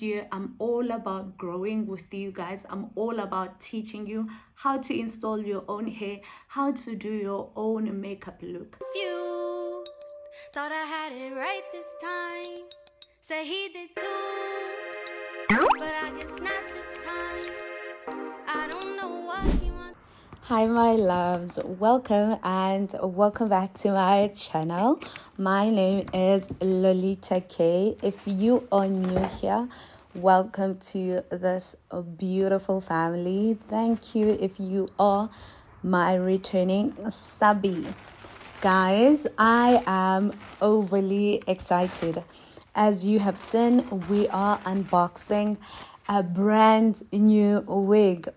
Year, I'm all about growing with you guys. I'm all about teaching you how to install your own hair, how to do your own makeup look. Confused, thought I had it right this time. Said he did too, but I guess not this time. I don't know what he wants. Hi my loves, welcome back to my channel. My name is Lolita K. If you are new here, welcome to this beautiful family. Thank you if you are my returning subby. Guys, I am overly excited. As you have seen, we are unboxing a brand new wig.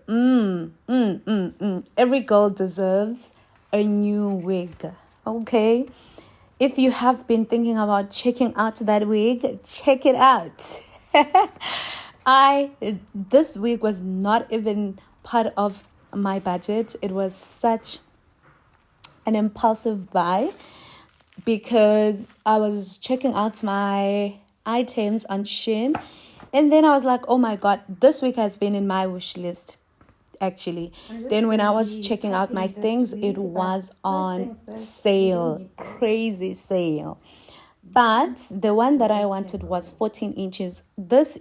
Every girl deserves a new wig. Okay? If you have been thinking about checking out that wig, check it out. This wig was not even part of my budget. It was such an impulsive buy because I was checking out my items on Shein, and then I was like, oh my god, this week has been in my wish list actually. Then when I was checking out my things, it was on sale, crazy sale. But the one that I wanted was 14 inches. This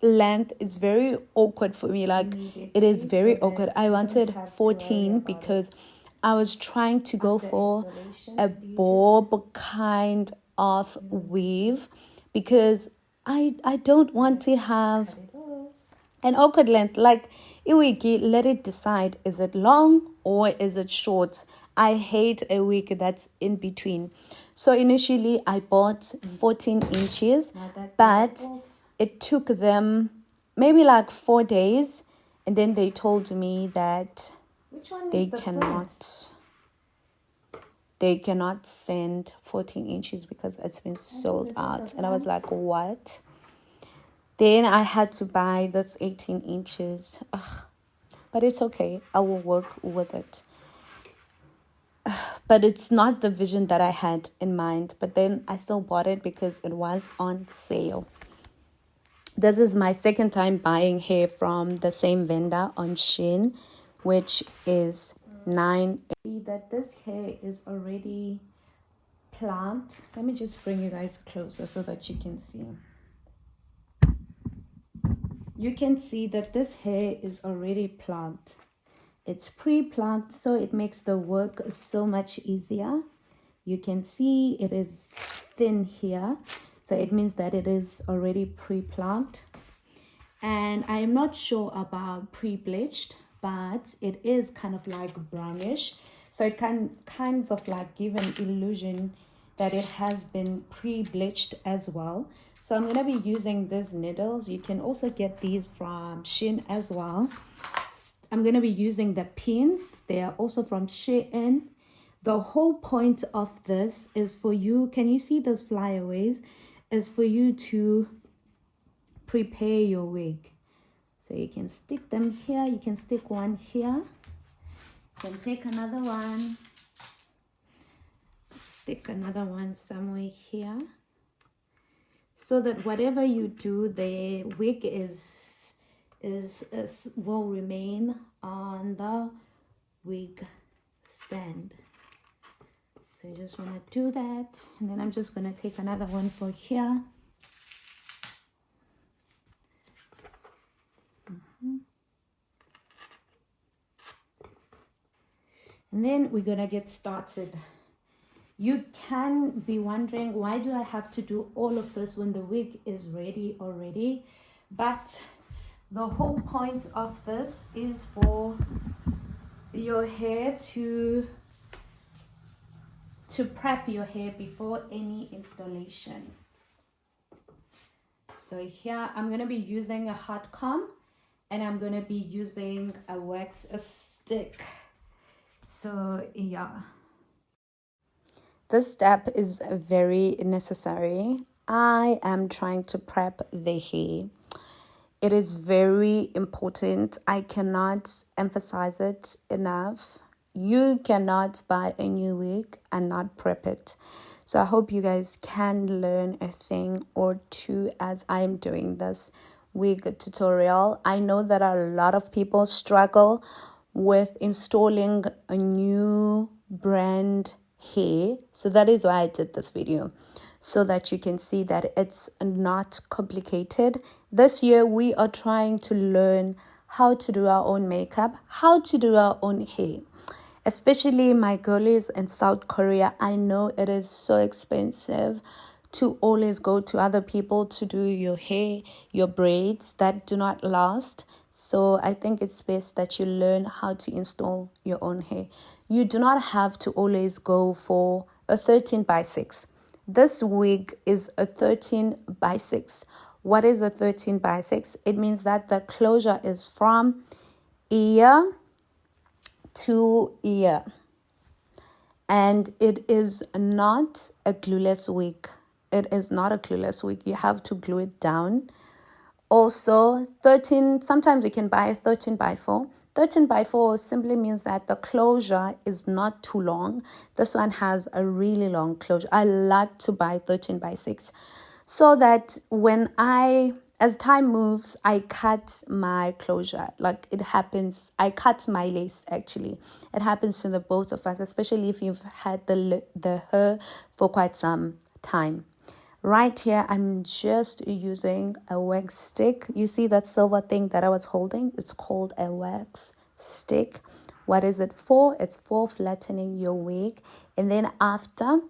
length is very awkward for me. Like, it is very awkward. I wanted 14 because I was trying to go for a bob kind of weave because I don't want to have an awkward length. Like, iwigi, let it decide, is it long or is it short? I hate a wig that's in between. So initially I bought 14 inches, but it took them maybe like 4 days, and then they told me that they cannot send 14 inches because it's been sold out. And I was like, what? Then I had to buy this 18 inches. Ugh. But it's okay. I will work with it. But it's not the vision that I had in mind. But then I still bought it because it was on sale. This is my second time buying hair from the same vendor on Shein, which is 9. See that this hair is already plant. Let me just bring you guys closer so that you can see. You can see that this hair is already plant. It's pre-plant, so it makes the work so much easier. You can see it is thin here, so it means that it is already pre-plant. And I'm not sure about pre-bleached, but it is kind of like brownish, so it can kind of like give an illusion that it has been pre-bleached as well. So I'm going to be using these needles. You can also get these from Shein as well. I'm going to be using the pins. They are also from Shein. The whole point of this is for you, can you see those flyaways? Is for you to prepare your wig. So you can stick them here. You can stick one here. You can take another one. Stick another one somewhere here. So that whatever you do, the wig will remain on the wig stand. So you just want to do that, and then I'm just going to take another one for here. And then we're going to get started. You can be wondering, why do I have to do all of this when the wig is ready already? But the whole point of this is for your hair to prep your hair before any installation. So here I'm going to be using a hot comb, and I'm going to be using a wax stick. So yeah, this step is very necessary. I am trying to prep the hair. It is very important. I cannot emphasize it enough. You cannot buy a new wig and not prep it. So I hope you guys can learn a thing or two as I'm doing this wig tutorial. I know that a lot of people struggle with installing a new brand hair. So that is why I did this video, so that you can see that it's not complicated. This year we are trying to learn how to do our own makeup, how to do our own hair. Especially my girlies in South Korea, I know it is so expensive to always go to other people to do your hair, your braids that do not last. So I think it's best that you learn how to install your own hair. You do not have to always go for a 13 by 6. This wig is a 13 by 6. What is a 13 by 6? It means that the closure is from ear to ear, and it is not a glueless wig. It is not a glueless wig. You have to glue it down. Also 13, sometimes you can buy a 13 by 4. 13 by 4 simply means that the closure is not too long. This one has a really long closure. I like to buy 13 by 6 so that as time moves, I cut my closure. Like it happens, I cut my lace actually. It happens to the both of us, especially if you've had the hair for quite some time. Right here, I'm just using a wax stick. You see that silver thing that I was holding? It's called a wax stick. What is it for? It's for flattening your wig. And then after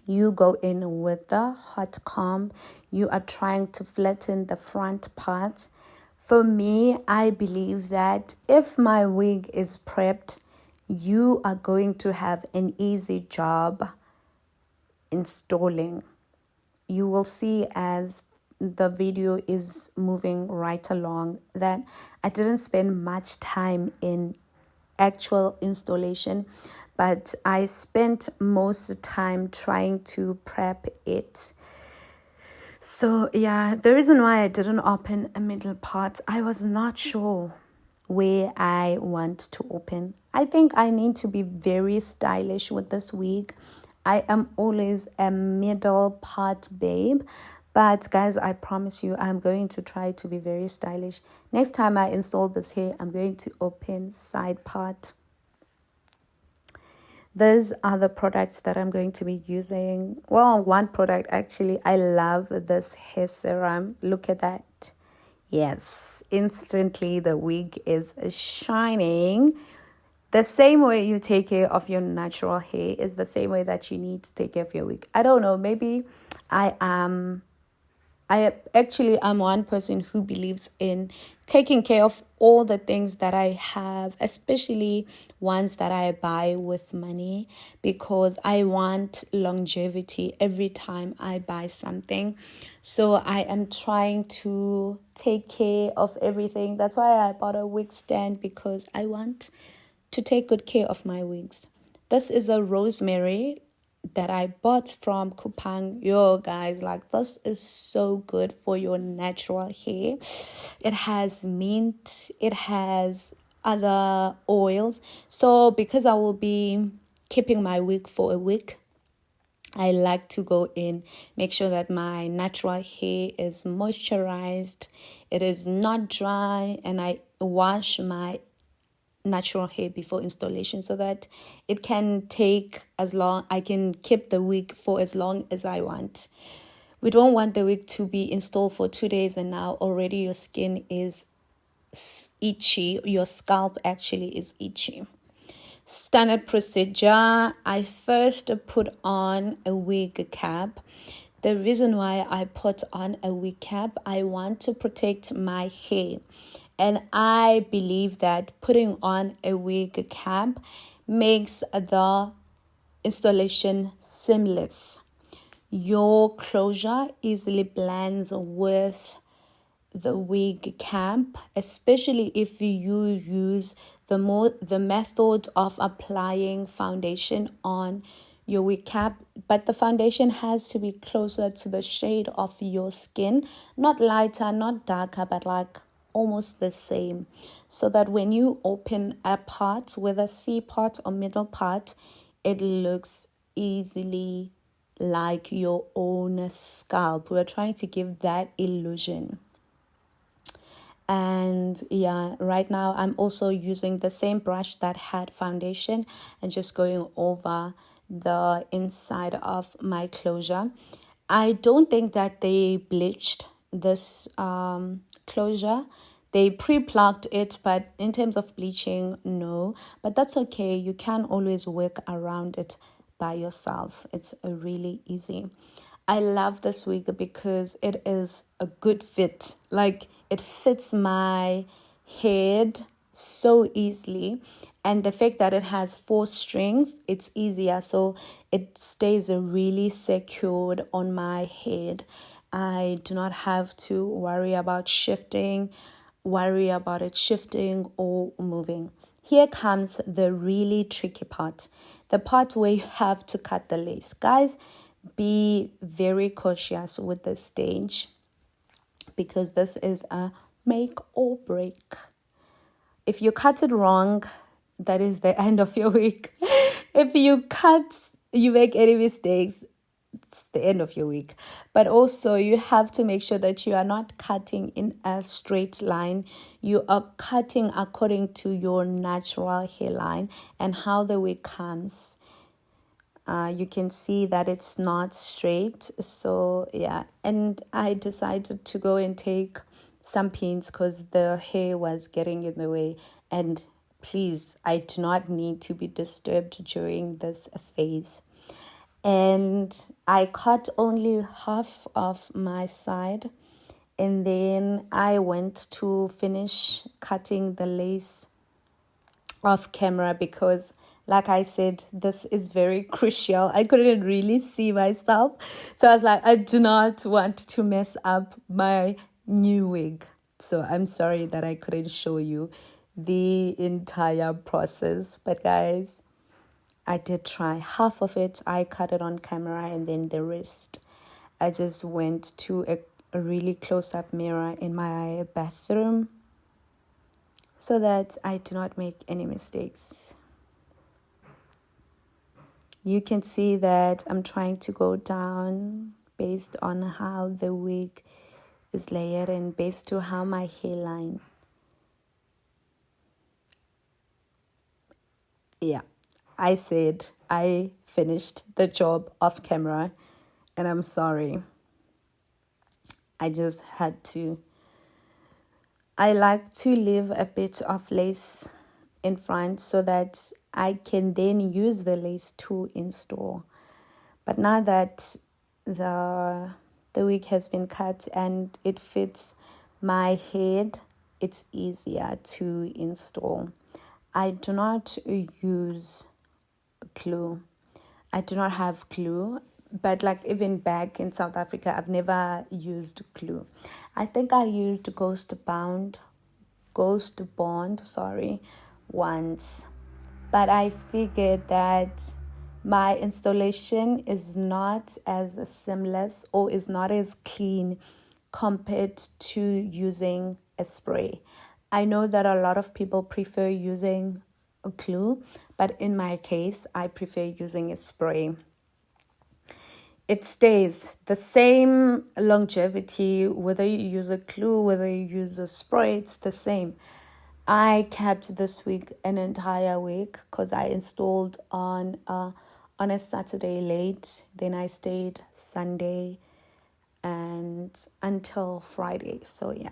you go in with the hot comb, you are trying to flatten the front part. For me, I believe that if my wig is prepped, you are going to have an easy job installing. You will see as the video is moving right along that I didn't spend much time in actual installation, but I spent most of the time trying to prep it. So yeah, the reason why I didn't open a middle part, I was not sure where I want to open. I think I need to be very stylish with this wig. I am always a middle part babe. But guys, I promise you, I'm going to try to be very stylish. Next time I install this hair, I'm going to open side part. These are the products that I'm going to be using. Well, one product actually, I love this hair serum. Look at that. Yes, instantly the wig is shining. The same way you take care of your natural hair is the same way that you need to take care of your wig. I don't know, maybe I'm one person who believes in taking care of all the things that I have, especially ones that I buy with money, because I want longevity every time I buy something. So I am trying to take care of everything. That's why I bought a wig stand, because I want to take good care of my wigs. This is a rosemary that I bought from Kupang. Yo guys, like this is so good for your natural hair. It has mint, it has other oils. So because I will be keeping my wig for a week, I like to go in, make sure that my natural hair is moisturized, it is not dry, and I wash my natural hair before installation so that it can take as long, I can keep the wig for as long as I want. We don't want the wig to be installed for 2 days and now already your skin is itchy, your scalp actually is itchy. Standard procedure, I first put on a wig cap. The reason why I put on a wig cap, I want to protect my hair. And I believe that putting on a wig cap makes the installation seamless. Your closure easily blends with the wig cap, especially if you use the method of applying foundation on your wig cap. But the foundation has to be closer to the shade of your skin, not lighter, not darker, but like almost the same, so that when you open a part, whether C part or middle part, it looks easily like your own scalp. We're trying to give that illusion. And yeah, right now I'm also using the same brush that had foundation and just going over the inside of my closure. I don't think that they bleached this closure. They pre-plucked it, but in terms of bleaching, no. But that's okay. You can always work around it by yourself. It's really easy. I love this wig because it is a good fit. Like, it fits my head so easily. And the fact that it has 4 strings, it's easier. So it stays really secured on my head. I do not have to worry about it shifting or moving. Here comes the really tricky part. The part where you have to cut the lace. Guys, be very cautious with this stage because this is a make or break. If you cut it wrong, that is the end of your week. If you make any mistakes, it's the end of your week. But also, you have to make sure that you are not cutting in a straight line. You are cutting according to your natural hairline and how the wig comes. You can see that it's not straight. So yeah, and I decided to go and take some pins because the hair was getting in the way. And please, I do not need to be disturbed during this phase. And I cut only half of my side, and then I went to finish cutting the lace off camera because, like I said, this is very crucial. I couldn't really see myself, so I was like, I do not want to mess up my new wig. So I'm sorry that I couldn't show you the entire process, but guys, I did try. Half of it I cut it on camera, and then the rest I just went to a really close-up mirror in my bathroom so that I do not make any mistakes. You can see that I'm trying to go down based on how the wig is layered and based to how my hairline. Yeah, I said I finished the job off camera, and I'm sorry. I just had to. I like to leave a bit of lace in front so that I can then use the lace to install. But now that the wig has been cut and it fits my head, it's easier to install. I do not use glue. I do not have glue, but like even back in South Africa, I've never used glue. I think I used Ghost Bond, once. But I figured that my installation is not as seamless or is not as clean compared to using a spray. I know that a lot of people prefer using a glue, but in my case, I prefer using a spray. It stays the same longevity, whether you use a glue, whether you use a spray, it's the same. I kept this week an entire week because I installed on a Saturday late. Then I stayed Sunday and until Friday. So yeah.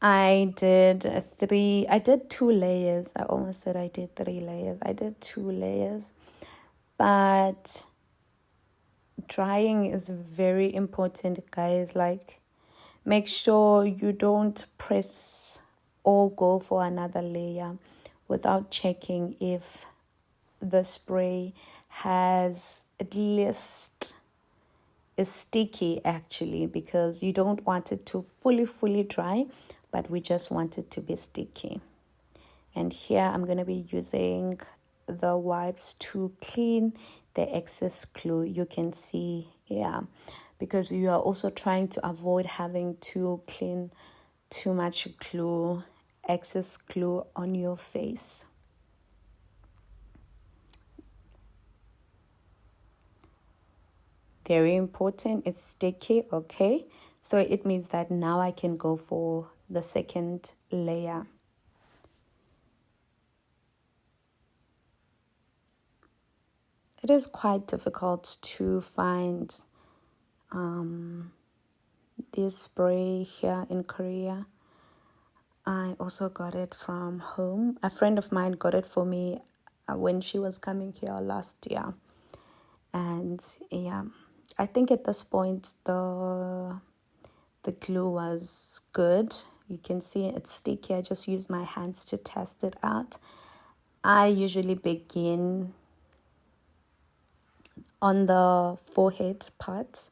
I did 2 layers. I almost said I did 3 layers. I did 2 layers. But drying is very important, guys. Like, make sure you don't press or go for another layer without checking if the spray has at least is sticky, actually, because you don't want it to fully dry, but we just want it to be sticky. And here I'm going to be using the wipes to clean the excess glue. You can see, yeah, because you are also trying to avoid having to clean too much glue, excess glue on your face. very important. It's sticky, okay? So it means that now I can go for the second layer. It is quite difficult to find this spray here in Korea. I also got it from home. A friend of mine got it for me when she was coming here last year. And yeah, I think at this point the glue was good. You can see it's sticky. I just use my hands to test it out. I usually begin on the forehead part,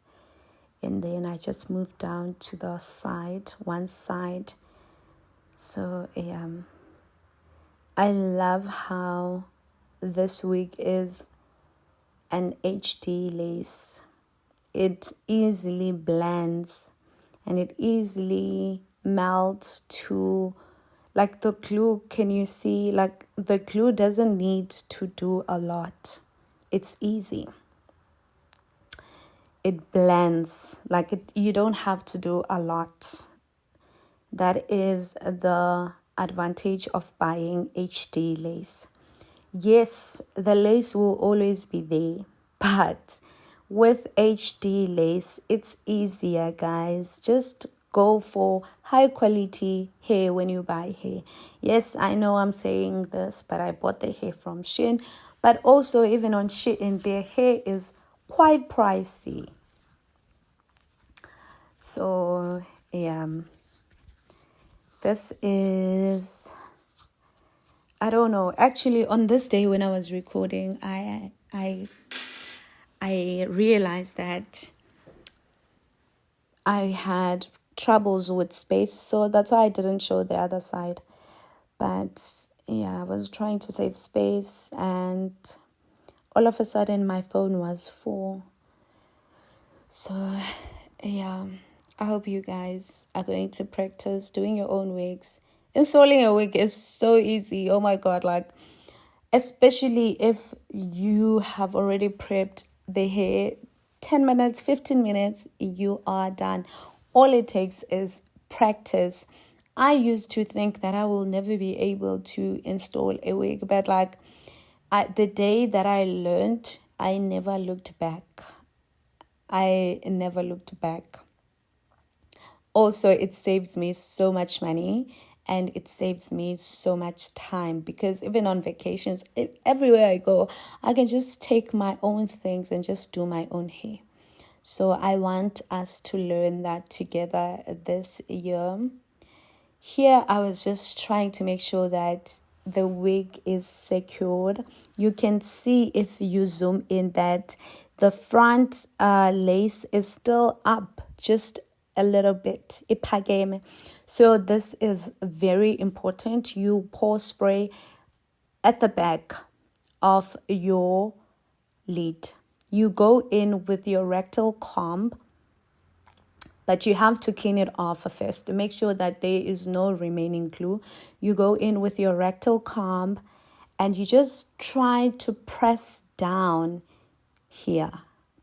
and then I just move down to the side, one side. So I love how this wig is an HD lace. It easily blends and it easily melts to, like the glue, can you see, like the glue doesn't need to do a lot. It's easy. It blends, like you don't have to do a lot. That is the advantage of buying HD lace. Yes, the lace will always be there, but with HD lace, it's easier, guys. Just go for high quality hair when you buy hair. Yes, I know I'm saying this, but I bought the hair from Shein. But also, even on Shein, their hair is quite pricey. So, yeah, this is, I don't know. Actually, on this day when I was recording, I realized that I had troubles with space, so that's why I didn't show the other side. But yeah, I was trying to save space, and all of a sudden my phone was full. So yeah, I hope you guys are going to practice doing your own wigs. Installing a wig is so easy. Oh my god, like especially if you have already prepped the hair 10 minutes, 15 minutes, you are done. All it takes is practice. I used to think that I will never be able to install a wig, but like the day that I learned, I never looked back. I never looked back. Also, it saves me so much money and it saves me so much time, because even on vacations, everywhere I go, I can just take my own things and just do my own hair. So I want us to learn that together this year. Here, I was just trying to make sure that the wig is secured. You can see if you zoom in that the front lace is still up just a little bit. Iphakeme. So this is very important. You pour spray at the back of your lid. You go in with your rectal comb, but you have to clean it off first to make sure that there is no remaining glue. You go in with your rectal comb and you just try to press down here,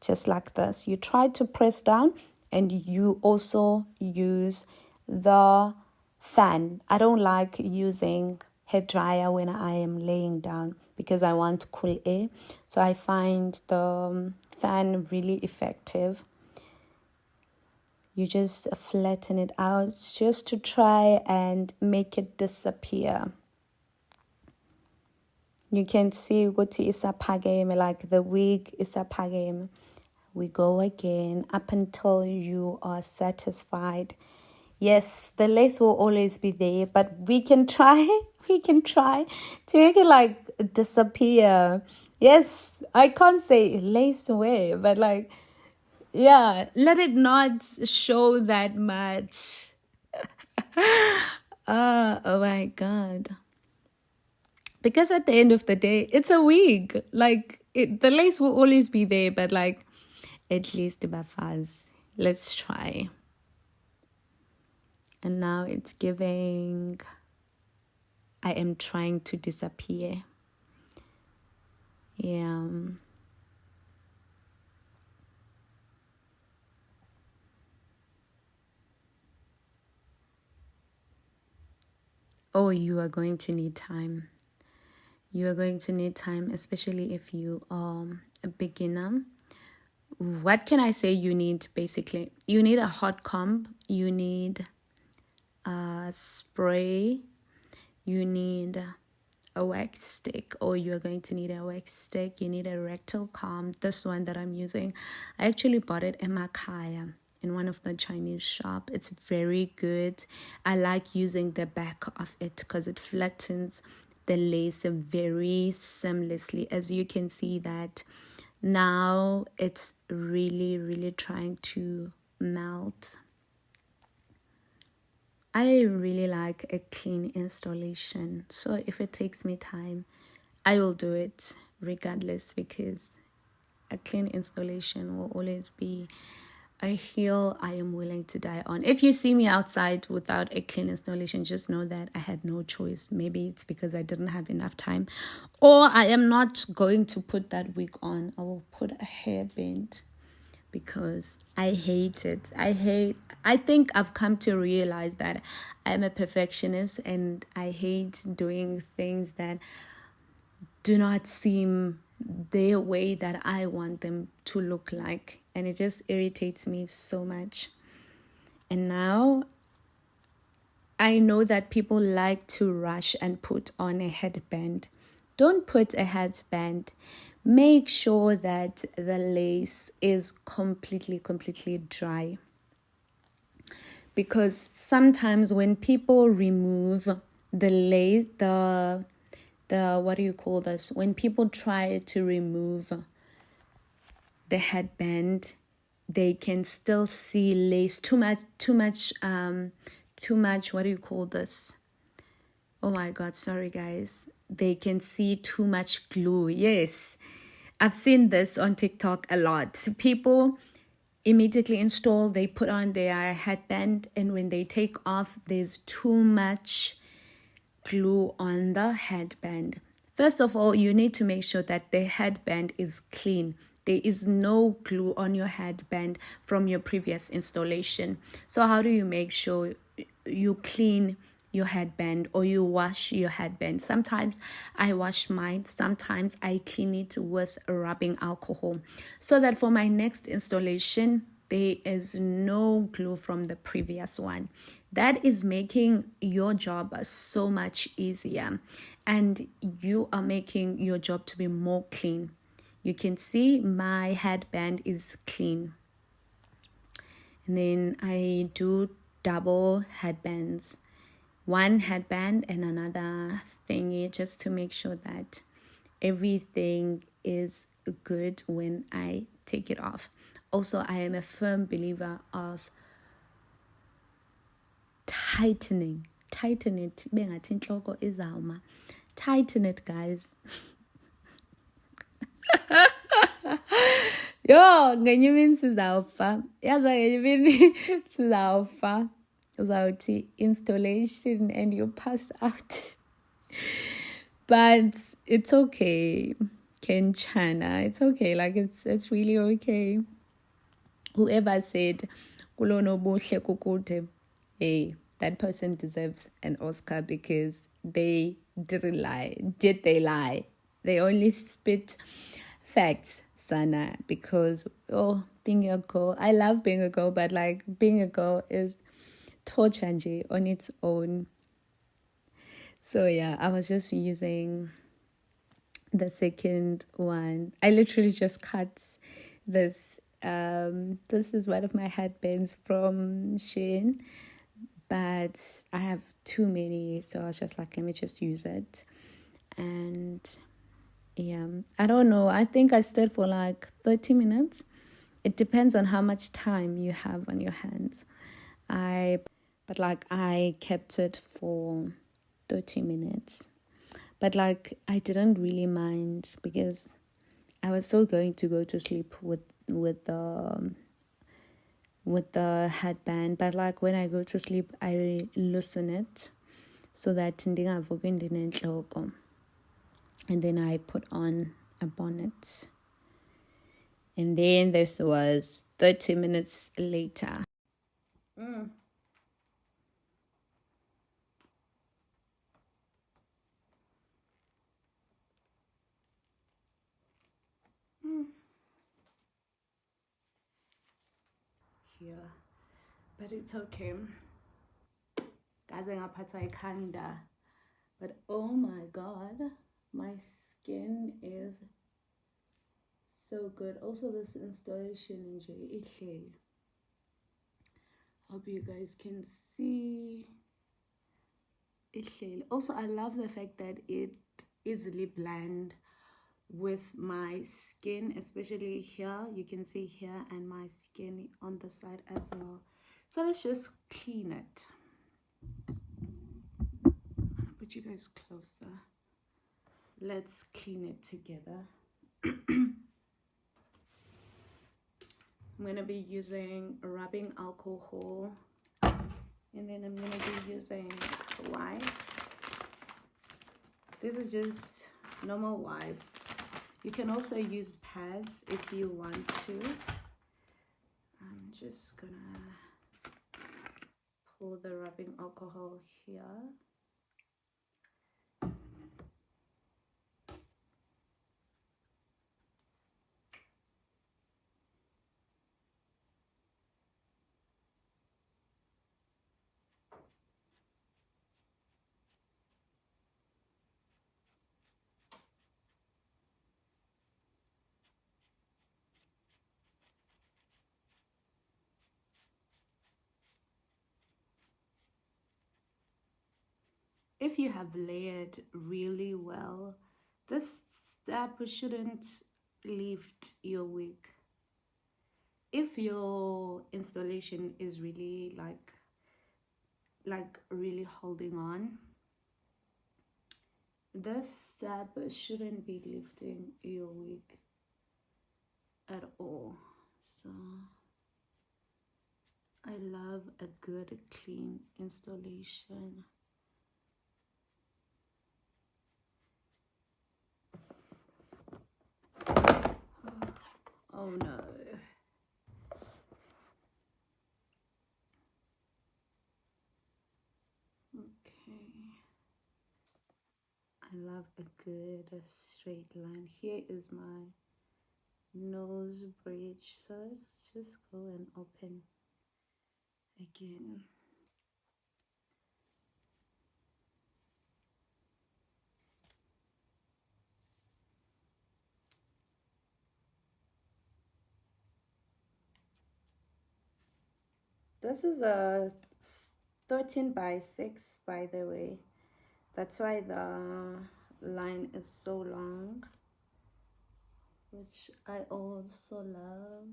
just like this. You try to press down, and you also use the fan. I don't like using hair dryer when I am laying down because I want cool air. So I find the fan really effective. You just flatten it out just to try and make it disappear. You can see ukuthi isaphakeme, like the wig isaphakeme. We go again up until you are satisfied. Yes, the lace will always be there, but we can try to make it like disappear. Yes, I can't say lace away, but like, yeah, let it not show that much. Oh my god. Because at the end of the day, it's a wig. Like, the lace will always be there, but like, at least bafaz. Let's try. And now it's giving, I am trying to disappear. Yeah. oh, you are going to need time. You are going to need time, especially if you are a beginner. What can I say you need? Basically, you need a hot comb, you need a spray, you need a wax stick, or you're going to need a wax stick. You need a rectal comb. This one that I'm using, I actually bought it in Makaya in one of the Chinese shop. It's very good. I like using the back of it because it flattens the lace very seamlessly. As you can see that now it's really trying to melt. I really like a clean installation. So if it takes me time, I will do it regardless, because a clean installation will always be a hill I am willing to die on. If you see me outside without a clean installation, just know that I had no choice. Maybe it's because I didn't have enough time, or I am not going to put that wig on. I will put a hairband, because I hate it. I think I've come to realize that I'm a perfectionist and I hate doing things that do not seem the way that I want them to look like. And it just irritates me so much. And now I know that people like to rush and put on a headband. Don't put a headband. Make sure that the lace is completely dry. Because sometimes when people remove the lace, the what do you call this? When people try to remove the headband, they can still see lace too much, what do you call this? Oh my God, sorry guys. They can see too much glue. Yes, I've seen this on TikTok a lot. People immediately install, they put on their headband, and when they take off, there's too much glue on the headband. First of all, you need to make sure that the headband is clean. There is no glue on your headband from your previous installation. So how do you make sure you clean your headband, or you wash your headband? Sometimes I wash mine, sometimes I clean it with rubbing alcohol, so that for my next installation there is no glue from the previous one. That is making your job so much easier, and you are making your job to be more clean. You can see my headband is clean. And then I do double headbands. One headband and another thingy, just to make sure that everything is good when I take it off. Also, I am a firm believer of tightening. Tighten it. Tighten it, guys. Yo, ngenye imini sizawufa. Yazi ngenye imini sizawufa. Uzawuthi installation and you pass out. But it's okay. Kenchana. It's okay. Like it's really okay. Whoever said kulono buhle kukude, hey, that person deserves an Oscar, because they didn't lie. Did they lie? They only spit facts, Sana, because being a girl, I love being a girl, but like being a girl is torture on its own. So yeah, I was just using the second one. I literally just cut this. This is one of my headbands from Shein, but I have too many, so I was just like, let me just use it. And yeah, I don't know, I think I stayed for like 30 minutes. It depends on how much time you have on your hands. I kept it for 30 minutes. But like, I didn't really mind, because I was still going to go to sleep with the headband. But like, when I go to sleep, I loosen it so that ndingavuki ndinentloko. And then I put on a bonnet. And then this was 30 minutes later. here, but it's okay. Guys, ngaphatha ikhanda, but oh my god, my skin is so good. Also, this installation nje. Hope you guys can see. Also, I love the fact that it easily blend with my skin, especially here. You can see here, and my skin on the side as well. So let's just clean it. I'm gonna put you guys closer. Let's clean it together. I'm gonna be using rubbing alcohol, and then I'm gonna be using wipes. These are just normal wipes. You can also use pads if you want to. I'm just gonna pour the rubbing alcohol here. If you have layered really well, this step shouldn't lift your wig. If your installation is really like really holding on, this step shouldn't be lifting your wig at all. So I love a good clean installation. Oh no. Okay. I love a good straight line. Here is my nose bridge. So let's just go and open again. This is a 13 by 6, by the way. That's why the line is so long, which I also love.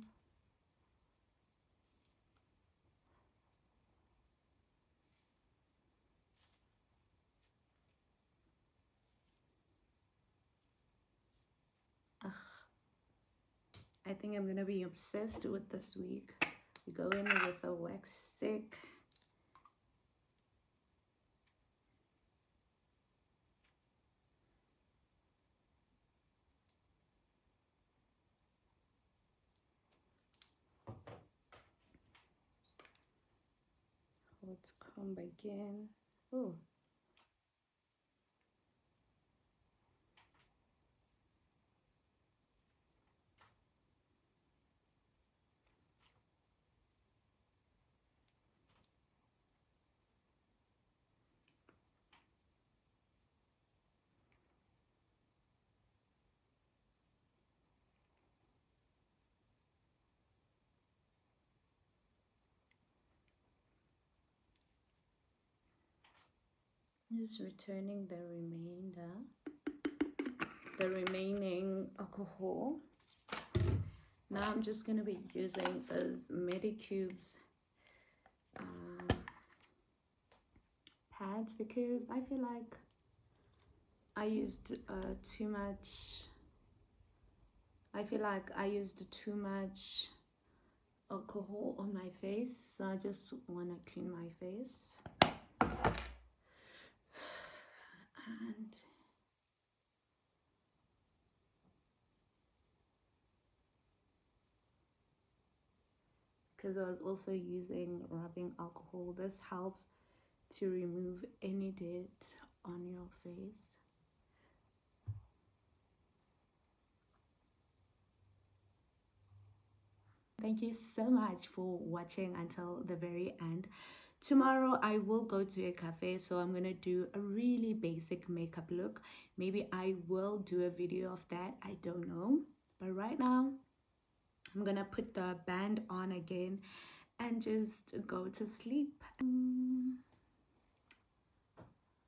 Ugh. I think I'm gonna be obsessed with this wig. We go in with a wax stick. Let's comb again. Oh. Just returning the remaining alcohol. Now I'm just gonna be using those Medicubes pads because I feel like I used too much. I feel like I used too much alcohol on my face, so I just want to clean my face. And because I was also using rubbing alcohol, this helps to remove any dirt on your face. Thank you so much for watching until the very end. Tomorrow I will go to a cafe, so I'm gonna do a really basic makeup look. Maybe I will do a video of that, I don't know. But right now, I'm gonna put the band on again and just go to sleep.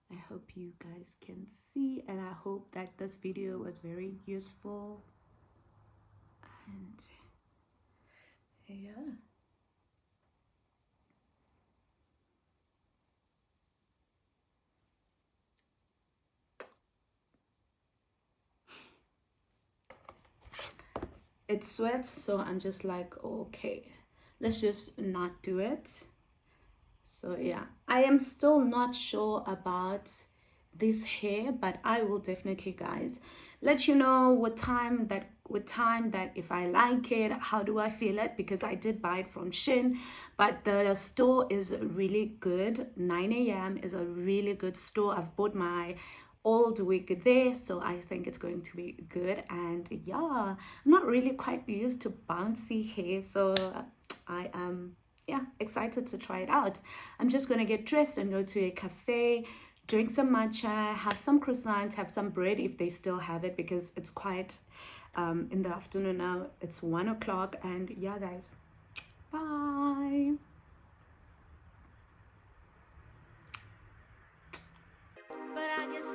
I hope you guys can see, and I hope that this video was very useful. And yeah. It sweats, so I'm just like, okay, let's just not do it. So yeah, I am still not sure about this hair, but I will definitely, guys, let you know what time that if I like it, how do I feel it, because I did buy it from Shein, but the store is really good. 9 a.m. is a really good store. I've bought my old wig there, so I think it's going to be good. And yeah, I'm not really quite used to bouncy hair, so I am, yeah, excited to try it out. I'm just gonna get dressed and go to a cafe, drink some matcha, have some croissants, have some bread if they still have it, because it's quite in the afternoon now. It's 1 o'clock, and yeah, guys, bye. But I guess